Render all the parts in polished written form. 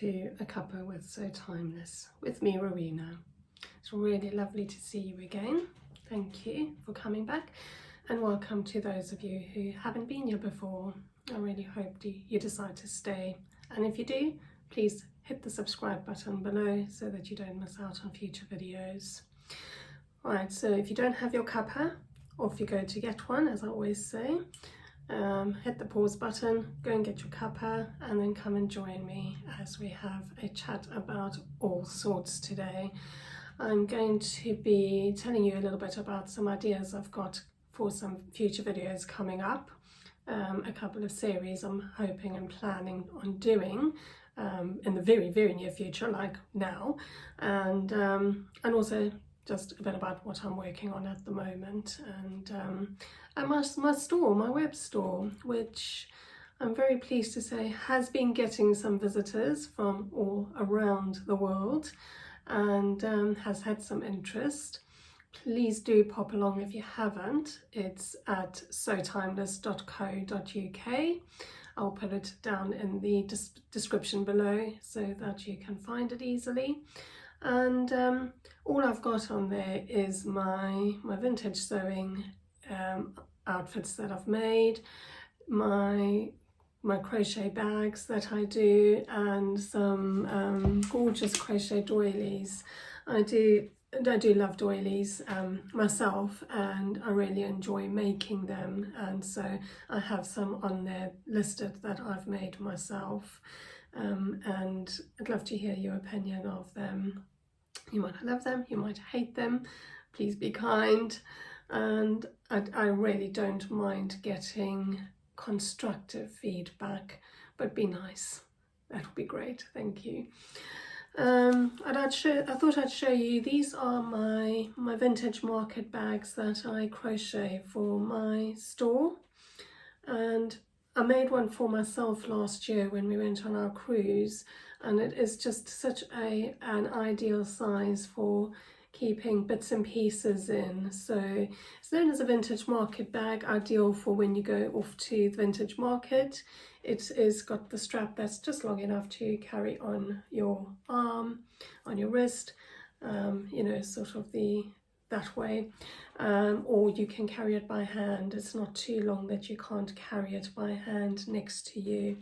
to a cuppa with So Timeless with me, Rowena. It's really lovely to see you again. Thank you for coming back, and welcome to those of you who haven't been here before. I really hope you decide to stay, and if you do, please hit the subscribe button below so that you don't miss out on future videos. Right, so if you don't have your cuppa, or if you go to get one, as I always say, hit the pause button, go and get your cuppa, and then come and join me as we have a chat about all sorts today. I'm going to be telling you a little bit about some ideas I've got for some future videos coming up, a couple of series I'm hoping and planning on doing in the very, very near future, like now, and also just a bit about what I'm working on at the moment, and my store, my web store, which I'm very pleased to say has been getting some visitors from all around the world, and has had some interest. Please do pop along if you haven't. It's at sotimeless.co.uk. I'll put it down in the description below so that you can find it easily. And all I've got on there is my vintage sewing outfits that I've made, my crochet bags that I do, and some gorgeous crochet doilies. I do love doilies myself, and I really enjoy making them, and so I have some on there listed that I've made myself, and I'd love to hear your opinion of them. You might love them, you might hate them, please be kind, and I really don't mind getting constructive feedback, but be nice. That would be great, thank you. I thought I'd show you, these are my vintage market bags that I crochet for my store, and I made one for myself last year when we went on our cruise, and it is just such an ideal size for keeping bits and pieces in. So it's known as a vintage market bag, ideal for when you go off to the vintage market. It is got the strap that's just long enough to carry on your arm, on your wrist, you know, sort of that way, or you can carry it by hand. It's not too long that you can't carry it by hand next to you,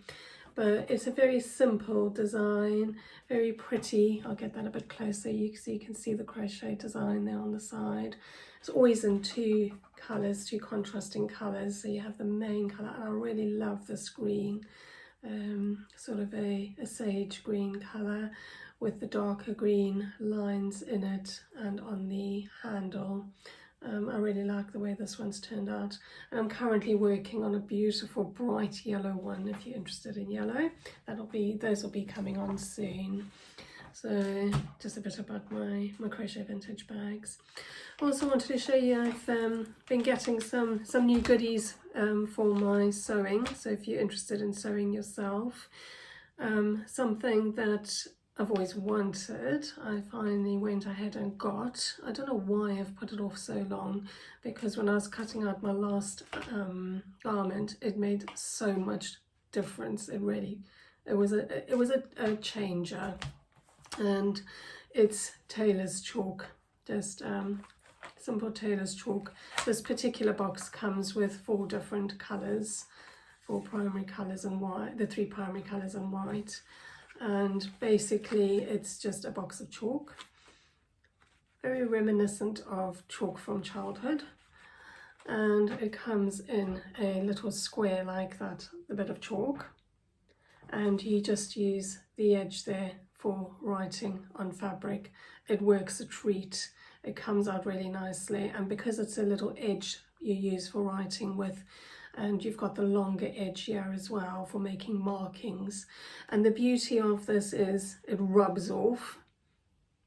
but it's a very simple design, very pretty. I'll get that a bit closer so you can see the crochet design there on the side. It's always in two colours, two contrasting colours, so you have the main colour, and I really love this green, sort of a sage green colour with the darker green lines in it and on the handle. I really like the way this one's turned out, and I'm currently working on a beautiful bright yellow one. If you're interested in yellow, those will be coming on soon. So just a bit about my crochet vintage bags. I also wanted to show you I've been getting some new goodies for my sewing, so if you're interested in sewing yourself, something that I've always wanted, I finally went ahead and got. I don't know why I've put it off so long, because when I was cutting out my last garment, it made so much difference. It was a changer, and it's tailor's chalk, just simple tailor's chalk. This particular box comes with 4 different colours, 4 primary colours and white, the 3 primary colours and white. And basically it's just a box of chalk, very reminiscent of chalk from childhood, and it comes in a little square like that, the bit of chalk, and you just use the edge there for writing on fabric. It works a treat. It comes out really nicely, and because it's a little edge you use for writing with, and you've got the longer edge here as well for making markings. And the beauty of this is it rubs off.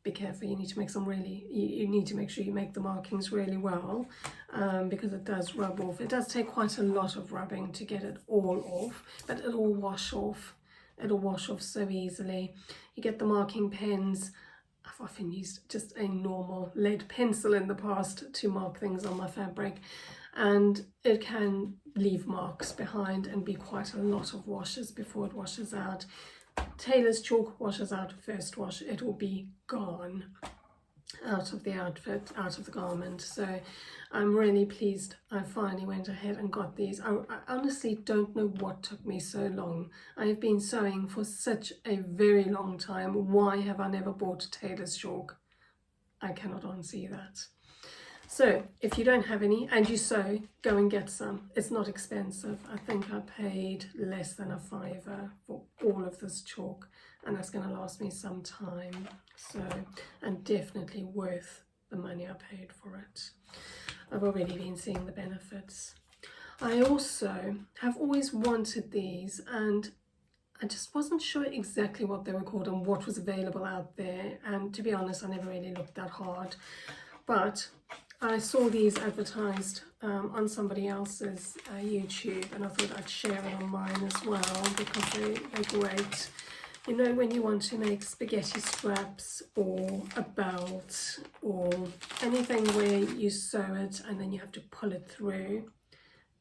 Be careful, you need to make you need to make sure you make the markings really well, because it does rub off. It does take quite a lot of rubbing to get it all off, but it'll wash off. It'll wash off so easily. You get the marking pens. I've often used just a normal lead pencil in the past to mark things on my fabric, and it can leave marks behind and be quite a lot of washes before it washes out. tailor's chalk washes out first wash, it will be gone out of the outfit, out of the garment. So I'm really pleased I finally went ahead and got these. I honestly don't know what took me so long. I have been sewing for such a very long time. Why have I never bought tailor's chalk? I cannot unsee that. So if you don't have any and you sew, go and get some. It's not expensive. I think I paid less than a £5 for all of this chalk, and that's going to last me some time. So, and definitely worth the money I paid for it. I've already been seeing the benefits. I also have always wanted these, and I just wasn't sure exactly what they were called and what was available out there. And to be honest, I never really looked that hard. But I saw these advertised on somebody else's YouTube, and I thought I'd share it on mine as well because they're great. You know, when you want to make spaghetti straps or a belt or anything where you sew it and then you have to pull it through,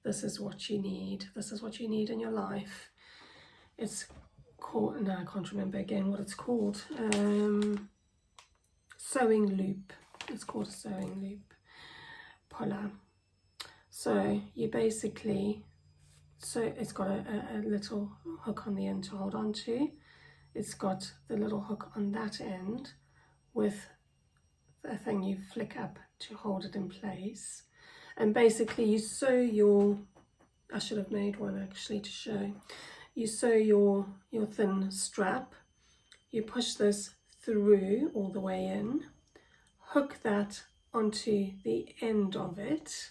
this is what you need. This is what you need in your life. It's called, no, I can't remember again what it's called. Sewing loop. It's called a sewing loop puller. So you basically, so it's got a little hook on the end to hold on to. It's got the little hook on that end with a thing you flick up to hold it in place. And basically you sew your, I should have made one actually to show. You sew your thin strap, you push this through all the way in, hook that onto the end of it,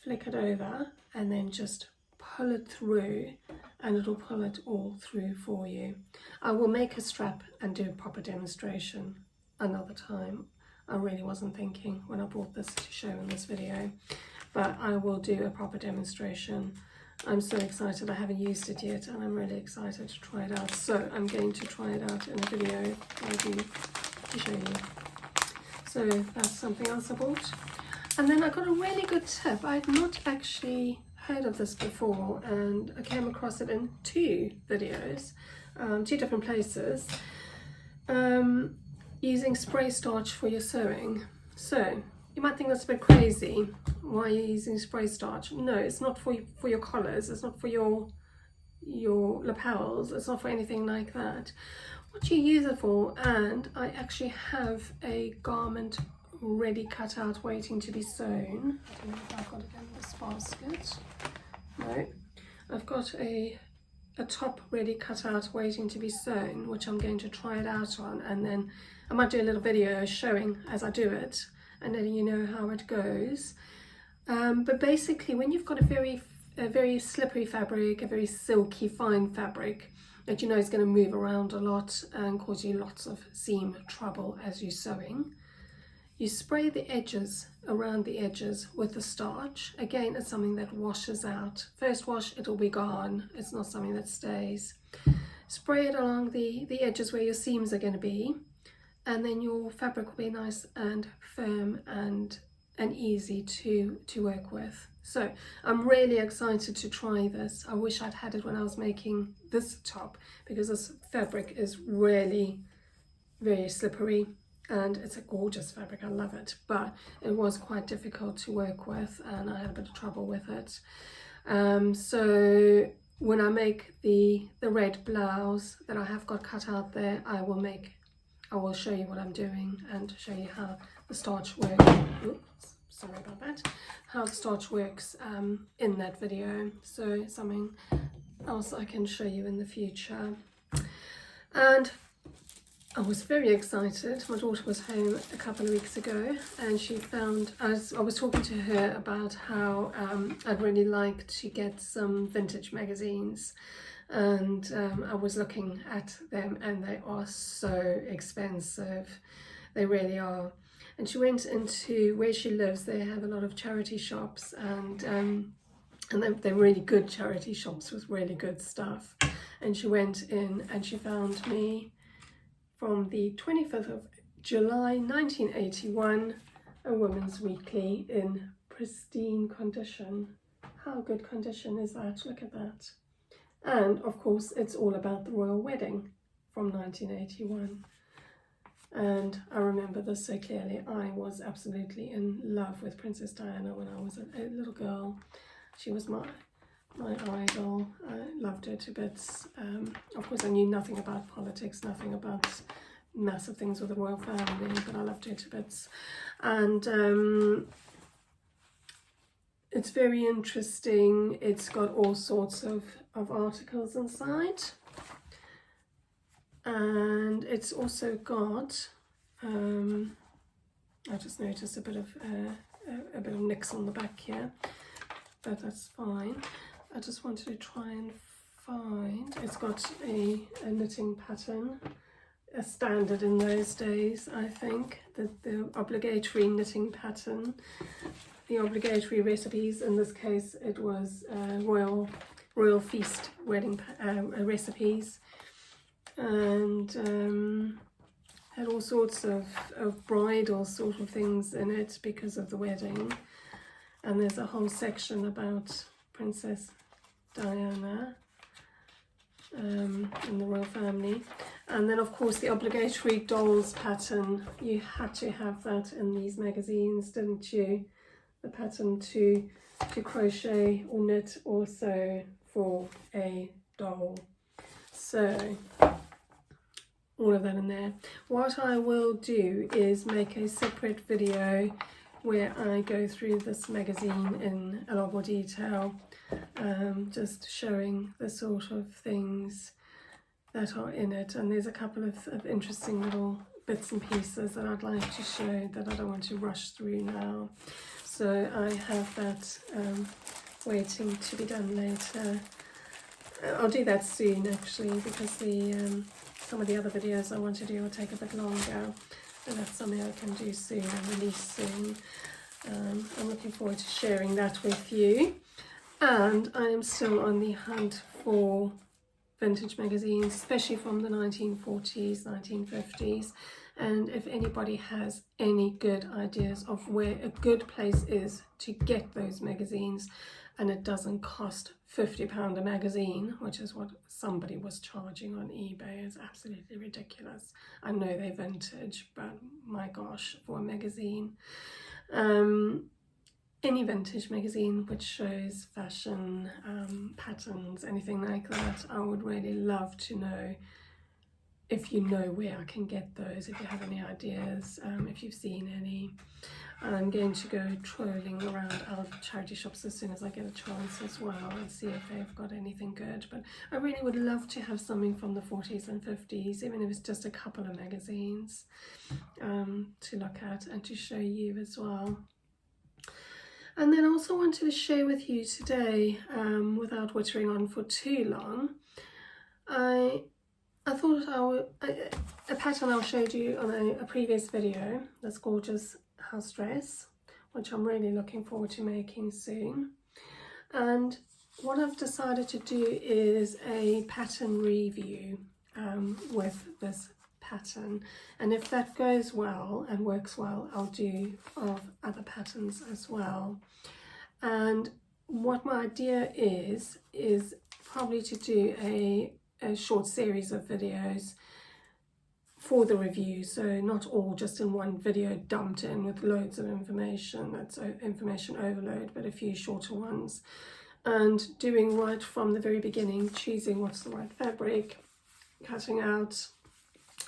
flick it over, and then just pull it through, and it'll pull it all through for you. I will make a strap and do a proper demonstration another time. I really wasn't thinking when I bought this to show in this video, but I will do a proper demonstration. I'm so excited. I haven't used it yet, and I'm really excited to try it out. So I'm going to try it out in a video to show you. So that's something else I bought. And then I got a really good tip. I had not actually heard of this before, and I came across it in two videos, two different places, using spray starch for your sewing. So you might think that's a bit crazy. Why are you using spray starch? No, it's not for your collars, it's not for your lapels, it's not for anything like that. What you use it for, and I actually have a garment ready cut out waiting to be sewn. I don't know if I've got it in this basket. No, I've got a top ready cut out waiting to be sewn, which I'm going to try it out on, and then I might do a little video showing as I do it and letting you know how it goes. But basically, when you've got a very slippery fabric, a very silky fine fabric that you know is going to move around a lot and cause you lots of seam trouble as you're sewing, you spray the edges, around the edges, with the starch. Again, it's something that washes out. First wash, it'll be gone. It's not something that stays. Spray it along the edges where your seams are going to be, and then your fabric will be nice and firm and easy to work with. So I'm really excited to try this. I wish I'd had it when I was making this top, because this fabric is really very slippery. And it's a gorgeous fabric, I love it, but it was quite difficult to work with and I had a bit of trouble with it. So when I make the red blouse that I have got cut out there, I will show you what I'm doing and show you how the starch works. Oops, sorry about that. How the starch works in that video. So something else I can show you in the future. And I was very excited. My daughter was home a couple of weeks ago and she found, I was talking to her about how I'd really like to get some vintage magazines, and I was looking at them and they are so expensive. They really are. And she went into where she lives. They have a lot of charity shops, and they're really good charity shops with really good stuff. And she went in and she found me from the 25th of July 1981, a Women's Weekly in pristine condition. How good condition is that? Look at that. And of course it's all about the royal wedding from 1981. And I remember this so clearly. I was absolutely in love with Princess Diana when I was a little girl. She was my idol. I loved her to bits. Of course I knew nothing about politics, nothing about massive things with the royal family, but I loved her to bits. And it's very interesting. It's got all sorts of articles inside, and it's also got I just noticed a bit of nicks on the back here, but that's fine. I just wanted to try and find, it's got a knitting pattern, a standard in those days, I think, the obligatory knitting pattern, the obligatory recipes. In this case it was royal feast wedding recipes, and had all sorts of bridal sort of things in it because of the wedding. And there's a whole section about Princess Diana and the royal family. And then of course the obligatory dolls pattern, you had to have that in these magazines, didn't you? The pattern to crochet or knit or sew for a doll. So all of that in there. What I will do is make a separate video where I go through this magazine in a lot more detail, just showing the sort of things that are in it. And there's a couple of interesting little bits and pieces that I'd like to show that I don't want to rush through now. So I have that waiting to be done later. I'll do that soon actually, because the some of the other videos I want to do will take a bit longer, and that's something I can do soon and release soon. I'm looking forward to sharing that with you. And I am still on the hunt for vintage magazines, especially from the 1940s, 1950s. And if anybody has any good ideas of where a good place is to get those magazines, and it doesn't cost £50 a magazine, which is what somebody was charging on eBay, is absolutely ridiculous. I know they're vintage, but my gosh, for a magazine. Any vintage magazine which shows fashion, patterns, anything like that, I would really love to know if you know where I can get those, if you have any ideas, if you've seen any. I'm going to go trolling around our charity shops as soon as I get a chance as well, and see if they've got anything good. But I really would love to have something from the 40s and 50s, even if it's just a couple of magazines to look at and to show you as well. And then I also wanted to share with you today, without wittering on for too long, I thought a pattern I showed you on a previous video, this gorgeous house dress, which I'm really looking forward to making soon. And what I've decided to do is a pattern review with this pattern, and if that goes well and works well, I'll do of other patterns as well. And what my idea is probably to do a short series of videos for the review, so not all just in one video dumped in with loads of information, that's information overload, but a few shorter ones, and doing right from the very beginning, choosing what's the right fabric, cutting out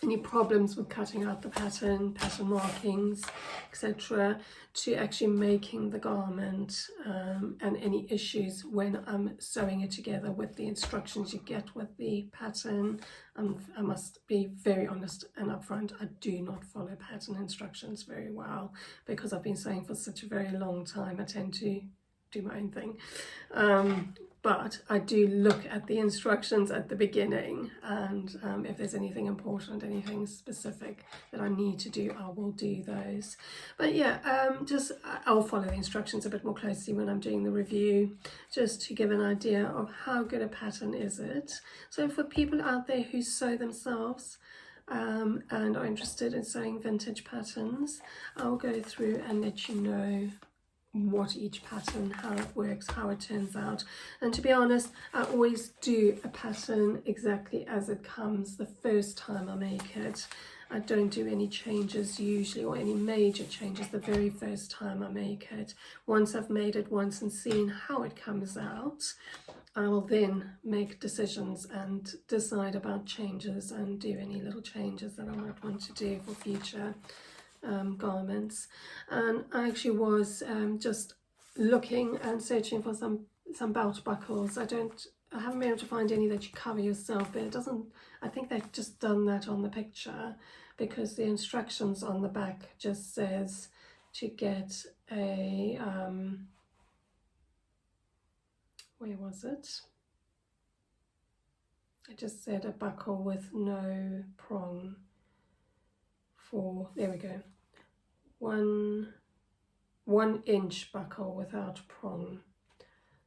any problems with cutting out the pattern markings, etc., to actually making the garment, and any issues when I'm sewing it together with the instructions you get with the pattern. I must be very honest and upfront, I do not follow pattern instructions very well, because I've been sewing for such a very long time. I tend to do my own thing. But I do look at the instructions at the beginning, and if there's anything important, anything specific that I need to do, I will do those. But yeah, I'll follow the instructions a bit more closely when I'm doing the review, just to give an idea of how good a pattern is it. So for people out there who sew themselves, and are interested in sewing vintage patterns, I'll go through and let you know what each pattern, how it works, how it turns out. And to be honest, I always do a pattern exactly as it comes the first time I make it. I don't do any changes usually, or any major changes the very first time I make it. Once I've made it once and seen how it comes out, I will then make decisions and decide about changes and do any little changes that I might want to do for future garments. And I actually was just looking and searching for some belt buckles. I haven't been able to find any that you cover yourself, but it doesn't, I think they've just done that on the picture, because the instructions on the back just says to get a where was it? It just said a buckle with no prong for, there we go, 1 inch buckle without prong.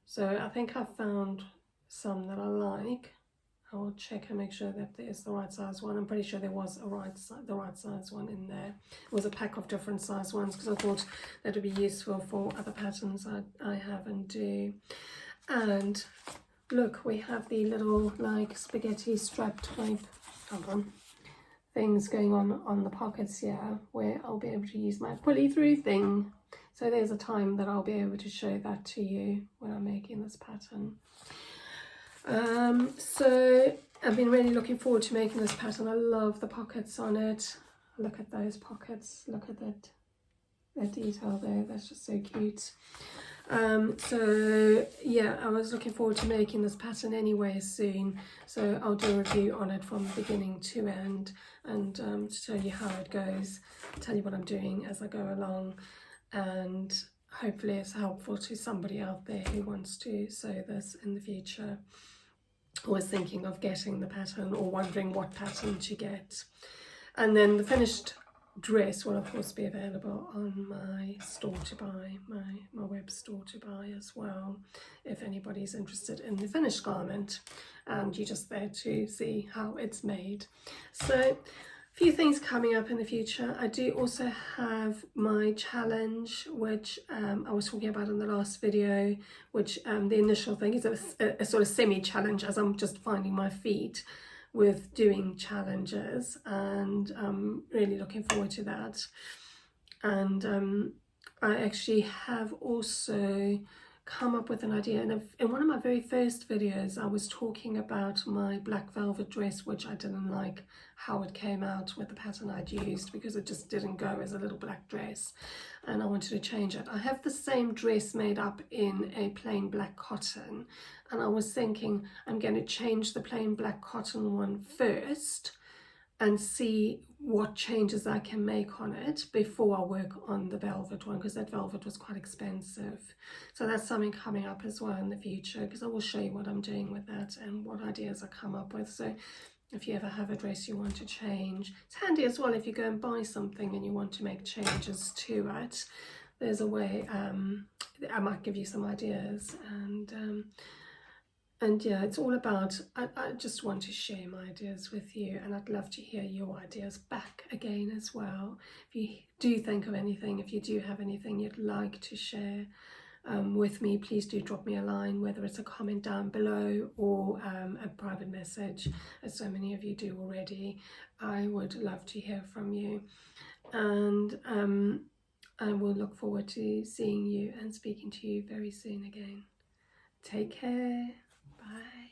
So I think I found some that I like. I will check and make sure that there's the right size one. I'm pretty sure there was the right size one in there. It was a pack of different size ones, because I thought that would be useful for other patterns I have and do. And look, we have the little like spaghetti strap type, hold on, things going on the pockets here, where I'll be able to use my pulley through thing. So there's a time that I'll be able to show that to you when I'm making this pattern. So I've been really looking forward to making this pattern. I love the pockets on it. Look at those pockets, look at that detail there, that's just so cute. So yeah, I was looking forward to making this pattern anyway soon, so I'll do a review on it from beginning to end, and to tell you how it goes, tell you what I'm doing as I go along, and hopefully it's helpful to somebody out there who wants to sew this in the future, or is thinking of getting the pattern, or wondering what pattern to get. And then the finished dress will of course be available on my store to buy, my web store to buy as well, if anybody's interested in the finished garment, and you're just there to see how it's made. So a few things coming up in the future. I do also have my challenge, which I was talking about in the last video, which the initial thing is a sort of semi-challenge, as I'm just finding my feet with doing challenges, and I'm really looking forward to that. And I actually have also come up with an idea, and in one of my very first videos I was talking about my black velvet dress, which I didn't like how it came out with the pattern I'd used, because it just didn't go as a little black dress, and I wanted to change it. I have the same dress made up in a plain black cotton, and I was thinking I'm going to change the plain black cotton one first and see what changes I can make on it before I work on the velvet one, because that velvet was quite expensive. So that's something coming up as well in the future, because I will show you what I'm doing with that and what ideas I come up with. So if you ever have a dress you want to change, it's handy as well if you go and buy something and you want to make changes to it. There's a way, I might give you some ideas, and yeah, it's all about, I just want to share my ideas with you, and I'd love to hear your ideas back again as well. If you do think of anything, if you do have anything you'd like to share with me, please do drop me a line, whether it's a comment down below or a private message, as so many of you do already. I would love to hear from you, and I will look forward to seeing you and speaking to you very soon again. Take care. Bye.